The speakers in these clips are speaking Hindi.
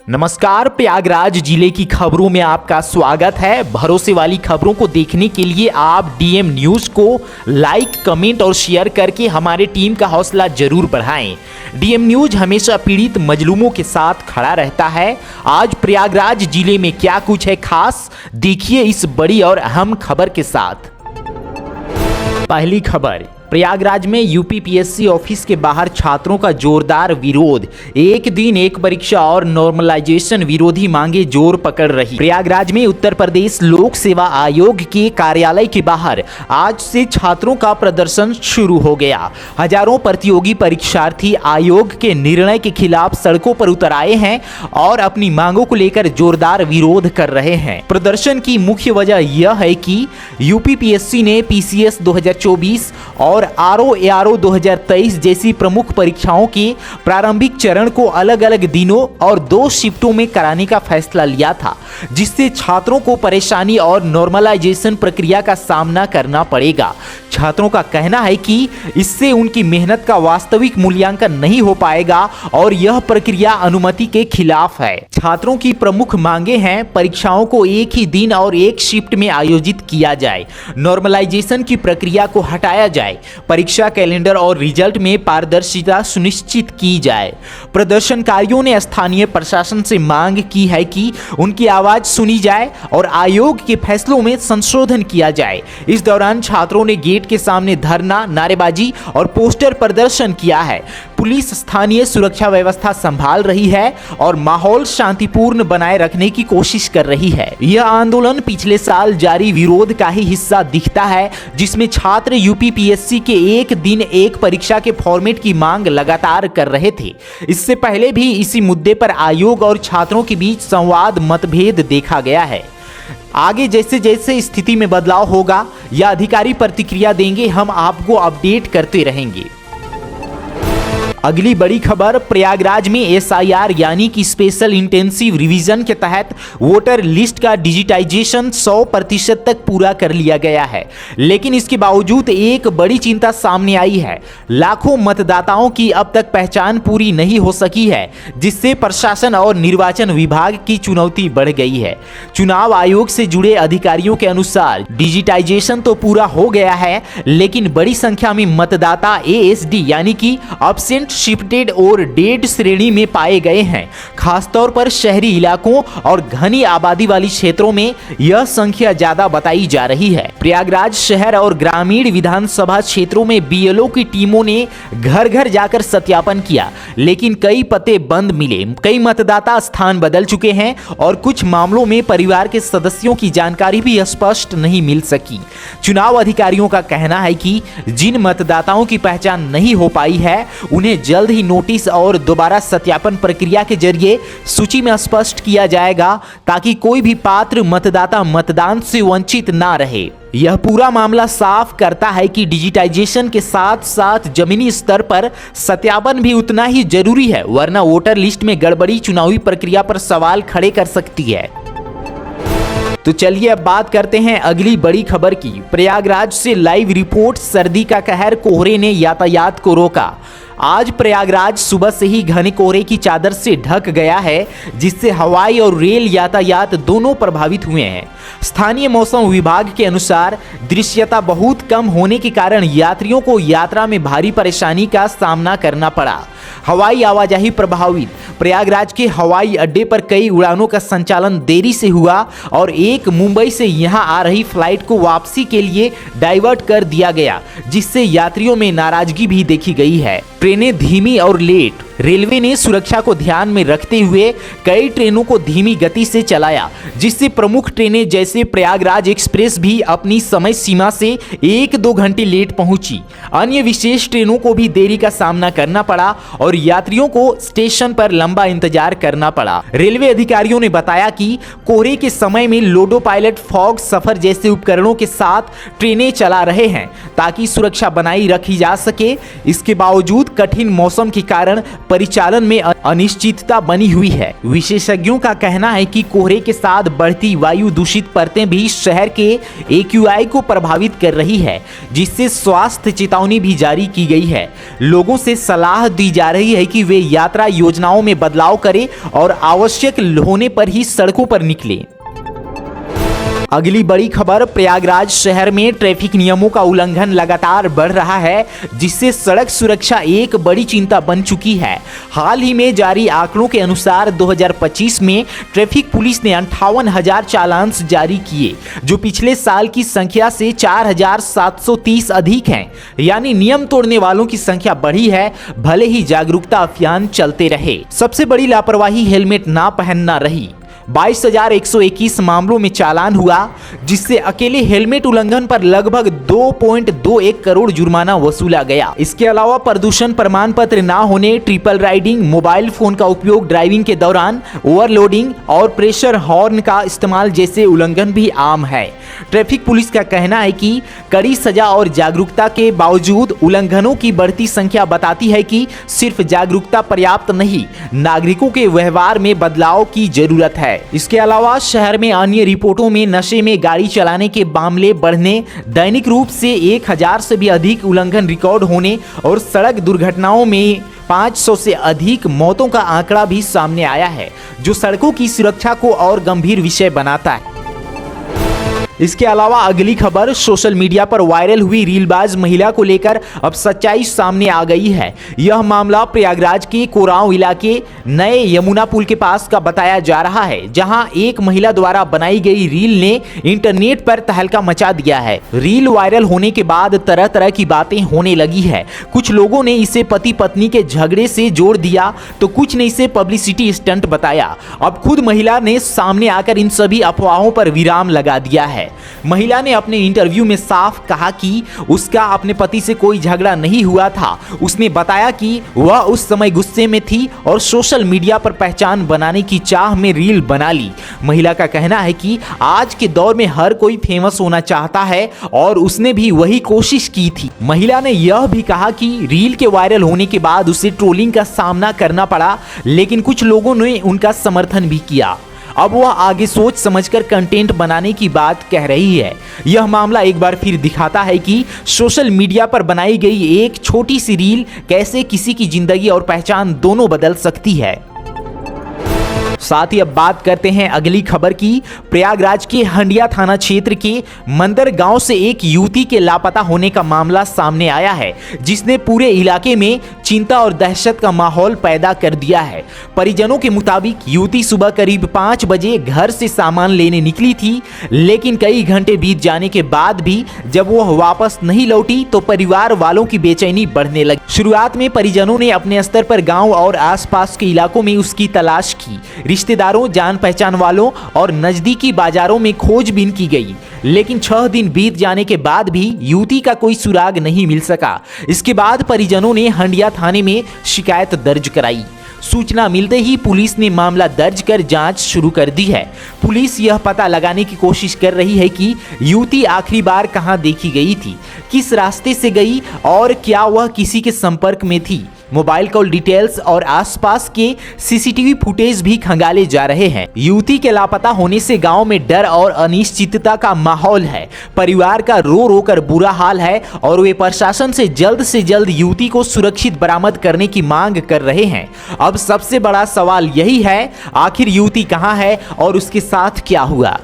नमस्कार, प्रयागराज जिले की खबरों में आपका स्वागत है। भरोसे वाली खबरों को देखने के लिए आप डीएम न्यूज को लाइक, कमेंट और शेयर करके हमारे टीम का हौसला जरूर बढ़ाएं। डीएम न्यूज हमेशा पीड़ित मजलूमों के साथ खड़ा रहता है। आज प्रयागराज जिले में क्या कुछ है खास, देखिए इस बड़ी और अहम खबर के साथ। पहली खबर, प्रयागराज में यूपीपीएससी ऑफिस के बाहर छात्रों का जोरदार विरोध। एक दिन एक परीक्षा और नॉर्मलाइजेशन विरोधी मांगे जोर पकड़ रही। प्रयागराज में उत्तर प्रदेश लोक सेवा आयोग के कार्यालय के बाहर आज से छात्रों का प्रदर्शन शुरू हो गया। हजारों प्रतियोगी परीक्षार्थी आयोग के निर्णय के खिलाफ सड़कों पर उतर आए हैं और अपनी मांगों को लेकर जोरदार विरोध कर रहे हैं। प्रदर्शन की मुख्य वजह यह है कि यूपीपीएससी ने पीसीएस 2024 और आरओ 2023 जैसी प्रमुख परीक्षाओं के प्रारंभिक चरण को अलग अलग दिनों और 2 शिफ्टों में कराने का फैसला लिया था, जिससे छात्रों को परेशानी और नॉर्मलाइजेशन प्रक्रिया का सामना करना पड़ेगा। छात्रों का कहना है कि इससे उनकी मेहनत का वास्तविक मूल्यांकन नहीं हो पाएगा और यह प्रक्रिया अनुमति के खिलाफ है। छात्रों की प्रमुख मांगे हैं, परीक्षाओं को एक ही दिन और एक शिफ्ट में आयोजित किया जाए, नॉर्मलाइजेशन की प्रक्रिया को हटाया जाए, परीक्षा कैलेंडर और रिजल्ट में पारदर्शिता सुनिश्चित की जाए। प्रदर्शनकारियों ने स्थानीय प्रशासन से मांग की है कि उनकी आवाज सुनी जाए और आयोग के फैसलों में संशोधन किया जाए। इस दौरान छात्रों ने गेट के सामने धरना, नारेबाजी और पोस्टर प्रदर्शन किया है। पुलिस स्थानीय सुरक्षा व्यवस्था संभाल रही है और माहौल शांतिपूर्ण बनाए रखने की कोशिश कर रही है। यह आंदोलन पिछले साल जारी विरोध का ही हिस्सा दिखता है, जिसमें छात्र यूपीपीएससी के एक दिन एक परीक्षा के फॉर्मेट की मांग लगातार कर रहे थे। इससे पहले भी इसी मुद्दे पर आयोग और छात्रों के बीच संवाद मतभेद देखा गया है। आगे जैसे जैसे स्थिति में बदलाव होगा या अधिकारी प्रतिक्रिया देंगे, हम आपको अपडेट करते रहेंगे। अगली बड़ी खबर, प्रयागराज में एसआईआर यानी कि स्पेशल इंटेंसिव रिवीजन के तहत वोटर लिस्ट का डिजिटाइजेशन 100% तक पूरा कर लिया गया है। लेकिन इसके बावजूद एक बड़ी चिंता सामने आई है। लाखों मतदाताओं की अब तक पहचान पूरी नहीं हो सकी है, जिससे प्रशासन और निर्वाचन विभाग की चुनौती बढ़ गई है। चुनाव आयोग से जुड़े अधिकारियों के अनुसार डिजिटाइजेशन तो पूरा हो गया है, लेकिन बड़ी संख्या में मतदाता एएसडी यानी कि एब्सेंट, शिफ्टेड और डेड श्रेणी में पाए गए हैं। खासतौर पर शहरी इलाकों और घनी आबादी वाली क्षेत्रों में यह संख्या ज्यादा बताई जा रही है। प्रयागराज शहर और ग्रामीण विधानसभा क्षेत्रों में बीएलओ की टीमों ने घर घर जाकर सत्यापन किया, लेकिन कई पते बंद मिले। कई मतदाता स्थान बदल चुके हैं और कुछ मामलों में परिवार के सदस्यों की जानकारी भी स्पष्ट नहीं मिल सकी। चुनाव अधिकारियों का कहना है कि जिन मतदाताओं की पहचान नहीं हो पाई है, उन्हें जल्द ही नोटिस और दोबारा सत्यापन प्रक्रिया के जरिए सूची में स्पष्ट किया जाएगा, ताकि कोई भी पात्र मतदाता मतदान से वंचित ना रहे। यह पूरा मामला साफ करता है कि डिजिटाइजेशन के साथ साथ जमीनी स्तर पर सत्यापन भी उतना ही जरूरी है, वरना वोटर लिस्ट में गड़बड़ी चुनावी प्रक्रिया पर सवाल खड़े कर सकती है। तो चलिए अब बात करते हैं अगली बड़ी खबर की। प्रयागराज से लाइव रिपोर्ट, सर्दी का कहर, कोहरे ने यातायात को रोका। आज प्रयागराज सुबह से ही घने कोहरे की चादर से ढक गया है, जिससे हवाई और रेल यातायात दोनों प्रभावित हुए हैं। स्थानीय मौसम विभाग के अनुसार दृश्यता बहुत कम होने के कारण यात्रियों को यात्रा में भारी परेशानी का सामना करना पड़ा। हवाई आवाजाही प्रभावित। प्रयागराज के हवाई अड्डे पर कई उड़ानों का संचालन देरी से हुआ और एक मुंबई से यहां आ रही फ्लाइट को वापसी के लिए डाइवर्ट कर दिया गया, जिससे यात्रियों में नाराजगी भी देखी गई है। ट्रेनें धीमी और लेट। रेलवे ने सुरक्षा को ध्यान में रखते हुए कई ट्रेनों को धीमी गति से चलाया, जिससे प्रमुख ट्रेनें जैसे प्रयागराज एक्सप्रेस भी अपनी समय सीमा से 1-2 घंटे लेट पहुंची। अन्य विशेष ट्रेनों को भी देरी का सामना करना पड़ा और यात्रियों को स्टेशन पर लंबा इंतजार करना पड़ा। रेलवे अधिकारियों ने बताया कि कोहरे के समय में लोडो पायलट फॉग सफर जैसे उपकरणों के साथ ट्रेनें चला रहे हैं, ताकि सुरक्षा बनाई रखी जा सके। इसके बावजूद कठिन मौसम के कारण परिचालन में अनिश्चितता बनी हुई है। विशेषज्ञों का कहना है कि कोहरे के साथ बढ़ती वायु दूषित परतें भी शहर के AQI को प्रभावित कर रही है, जिससे स्वास्थ्य चेतावनी भी जारी की गई है। लोगों से सलाह दी जा रही है कि वे यात्रा योजनाओं में बदलाव करें और आवश्यक होने पर ही सड़कों पर निकलें। अगली बड़ी खबर, प्रयागराज शहर में ट्रैफिक नियमों का उल्लंघन लगातार बढ़ रहा है, जिससे सड़क सुरक्षा एक बड़ी चिंता बन चुकी है। हाल ही में जारी आंकड़ों के अनुसार 2025 में ट्रैफिक पुलिस ने 58,000 चालान जारी किए, जो पिछले साल की संख्या से 4,730 अधिक हैं। यानी नियम तोड़ने वालों की संख्या बढ़ी है, भले ही जागरूकता अभियान चलते रहे। सबसे बड़ी लापरवाही हेलमेट ना पहनना रही। 22,121 मामलों में चालान हुआ, जिससे अकेले हेलमेट उल्लंघन पर लगभग 2.21 करोड़ जुर्माना वसूला गया। इसके अलावा प्रदूषण प्रमाण पत्र ना होने, ट्रिपल राइडिंग, मोबाइल फोन का उपयोग ड्राइविंग के दौरान, ओवरलोडिंग और प्रेशर हॉर्न का इस्तेमाल जैसे उल्लंघन भी आम है। ट्रैफिक पुलिस का कहना है कि कड़ी सजा और जागरूकता के बावजूद उल्लंघनों की बढ़ती संख्या बताती है कि सिर्फ जागरूकता पर्याप्त नहीं, नागरिकों के व्यवहार में बदलाव की जरूरत है। इसके अलावा शहर में अन्य रिपोर्टों में नशे में गाड़ी चलाने के मामले बढ़ने, दैनिक रूप से 1,000 से भी अधिक उल्लंघन रिकॉर्ड होने और सड़क दुर्घटनाओं में 500 से अधिक मौतों का आंकड़ा भी सामने आया है, जो सड़कों की सुरक्षा को और गंभीर विषय बनाता है। इसके अलावा अगली खबर, सोशल मीडिया पर वायरल हुई रीलबाज महिला को लेकर अब सच्चाई सामने आ गई है। यह मामला प्रयागराज के कोरांव इलाके नए यमुना पुल के पास का बताया जा रहा है, जहां एक महिला द्वारा बनाई गई रील ने इंटरनेट पर तहलका मचा दिया है। रील वायरल होने के बाद तरह तरह की बातें होने लगी है। कुछ लोगों ने इसे पति पत्नी के झगड़े से जोड़ दिया, तो कुछ ने इसे पब्लिसिटी स्टंट बताया। अब खुद महिला ने सामने आकर इन सभी अफवाहों पर विराम लगा दिया है। महिला ने अपने इंटरव्यू में साफ कहा कि उसका अपने पति से कोई झगड़ा नहीं हुआ था। उसने बताया कि वह उस समय गुस्से में थी और सोशल मीडिया पर पहचान बनाने की चाह में रील बना ली। महिला का कहना है कि आज के दौर में हर कोई फेमस होना चाहता है और उसने भी वही कोशिश की थी। महिला ने यह भी कहा कि रील के वायरल होने के बाद उसे ट्रोलिंग का सामना करना पड़ा, लेकिन कुछ लोगों ने उनका समर्थन भी किया। अब वह आगे सोच समझकर कंटेंट बनाने की बात कह रही है। यह मामला एक बार फिर दिखाता है कि सोशल मीडिया पर बनाई गई एक छोटी सी रील कैसे किसी की जिंदगी और पहचान दोनों बदल सकती है। साथ ही अब बात करते हैं अगली खबर की। प्रयागराज के हंडिया थाना क्षेत्र के मंदर गांव से एक युवती के लापता होने का मामला सामने आया है, जिसने पूरे इलाके में चिंता और दहशत का माहौल पैदा कर दिया है। परिजनों के मुताबिक युवती सुबह करीब 5 बजे घर से सामान लेने निकली थी, लेकिन कई घंटे बीत जाने के बाद भी जब वह वापस नहीं लौटी तो परिवार वालों की बेचैनी बढ़ने लगी। शुरुआत में परिजनों ने अपने स्तर पर गांव और आसपास के इलाकों में उसकी तलाश की। रिश्तेदारों, जान पहचान वालों और नजदीकी बाजारों में खोजबीन की गई, लेकिन 6 दिन बीत जाने के बाद भी युवती का कोई सुराग नहीं मिल सका। इसके बाद परिजनों ने हंडिया थाने में शिकायत दर्ज कराई। सूचना मिलते ही पुलिस ने मामला दर्ज कर जांच शुरू कर दी है। पुलिस यह पता लगाने की कोशिश कर रही है कि युवती आखिरी बार कहां देखी गई थी, किस रास्ते से गई और क्या वह किसी के संपर्क में थी। मोबाइल कॉल डिटेल्स और आसपास के सीसीटीवी फुटेज भी खंगाले जा रहे हैं। युवती के लापता होने से गांव में डर और अनिश्चितता का माहौल है। परिवार का रो रो कर बुरा हाल है और वे प्रशासन से जल्द युवती को सुरक्षित बरामद करने की मांग कर रहे हैं। अब सबसे बड़ा सवाल यही है, आखिर युवती कहां है और उसके साथ क्या हुआ।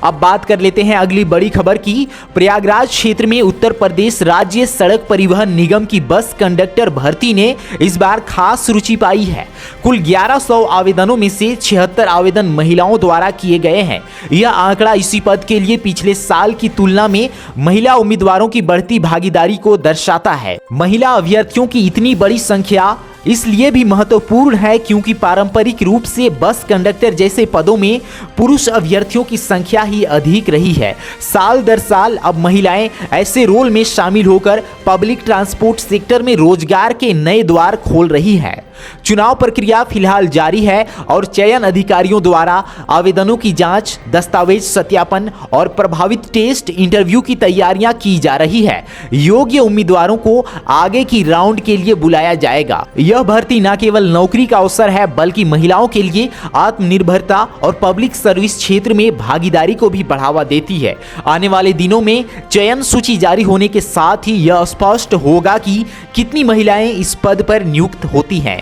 अब बात कर लेते हैं अगली बड़ी खबर की। प्रयागराज क्षेत्र में उत्तर प्रदेश राज्य सड़क परिवहन निगम की बस कंडक्टर भर्ती ने इस बार खास रुचि पाई है। कुल 1100 आवेदनों में से 76 आवेदन महिलाओं द्वारा किए गए हैं। यह आंकड़ा इसी पद के लिए पिछले साल की तुलना में महिला उम्मीदवारों की बढ़ती भागीदारी को दर्शाता है। महिला अभ्यर्थियों की इतनी बड़ी संख्या इसलिए भी महत्वपूर्ण है क्योंकि पारंपरिक रूप से बस कंडक्टर जैसे पदों में पुरुष अभ्यर्थियों की संख्या ही अधिक रही है। साल दर साल अब महिलाएं ऐसे रोल में शामिल होकर पब्लिक ट्रांसपोर्ट सेक्टर में रोजगार के नए द्वार खोल रही हैं। चुनाव प्रक्रिया फिलहाल जारी है और चयन अधिकारियों द्वारा आवेदनों की जांच, दस्तावेज सत्यापन और प्रभावित टेस्ट इंटरव्यू की तैयारियां की जा रही है। योग्य उम्मीदवारों को आगे की राउंड के लिए बुलाया जाएगा। यह भर्ती न केवल नौकरी का अवसर है बल्कि महिलाओं के लिए आत्मनिर्भरता और पब्लिक सर्विस क्षेत्र में भागीदारी को भी बढ़ावा देती है। आने वाले दिनों में चयन सूची जारी होने के साथ ही यह स्पष्ट होगा कि कितनी महिलाएं इस पद पर नियुक्त होती हैं।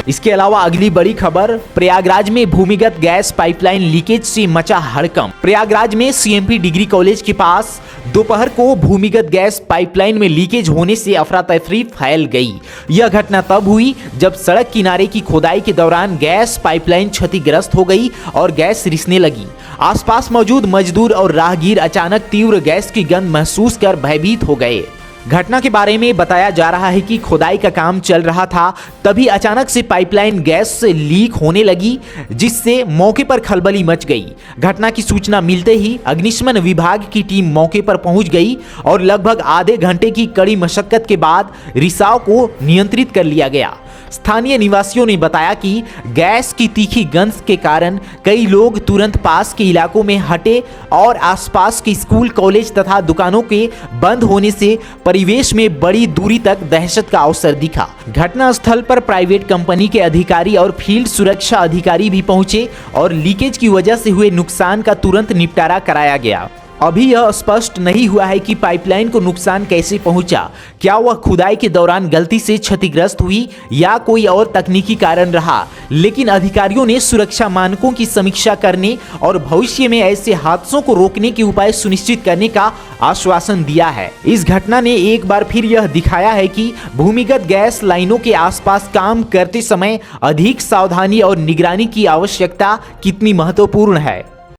इसके अलावा अगली बड़ी खबर, प्रयागराज में भूमिगत गैस पाइपलाइन लीकेज से मचा हड़कंप। प्रयागराज में सीएमपी डिग्री कॉलेज के पास दोपहर को भूमिगत गैस पाइपलाइन में लीकेज होने से अफरा तफरी फैल गई। यह घटना तब हुई जब सड़क किनारे की खोदाई के दौरान गैस पाइपलाइन क्षतिग्रस्त हो गई और गैस रिसने लगी। आसपास मौजूद मजदूर और राहगीर अचानक तीव्र गैस की गंध महसूस कर भयभीत हो गए। घटना के बारे में बताया जा रहा है कि खोदाई का काम चल रहा था, तभी अचानक से पाइपलाइन गैस से लीक होने लगी, जिससे मौके पर खलबली मच गई। घटना की सूचना मिलते ही अग्निशमन विभाग की टीम मौके पर पहुंच गई और लगभग आधे घंटे की कड़ी मशक्कत के बाद रिसाव को नियंत्रित कर लिया गया। स्थानीय निवासियों ने बताया कि गैस की तीखी गंध के कारण कई लोग तुरंत पास के इलाकों में हटे और आसपास के स्कूल, कॉलेज तथा दुकानों के बंद होने से परिवेश में बड़ी दूरी तक दहशत का अवसर दिखा। घटना स्थल पर प्राइवेट कंपनी के अधिकारी और फील्ड सुरक्षा अधिकारी भी पहुंचे और लीकेज की वजह से हुए नुकसान का तुरंत निपटारा कराया गया। अभी यह स्पष्ट नहीं हुआ है कि पाइपलाइन को नुकसान कैसे पहुंचा। क्या वह खुदाई के दौरान गलती से क्षतिग्रस्त हुई या कोई और तकनीकी कारण रहा, लेकिन अधिकारियों ने सुरक्षा मानकों की समीक्षा करने और भविष्य में ऐसे हादसों को रोकने के उपाय सुनिश्चित करने का आश्वासन दिया है। इस घटना ने एक बार फिर यह दिखाया है कि भूमिगत गैस लाइनों के आसपास काम करते समय अधिक सावधानी और निगरानी की आवश्यकता कितनी महत्वपूर्ण है।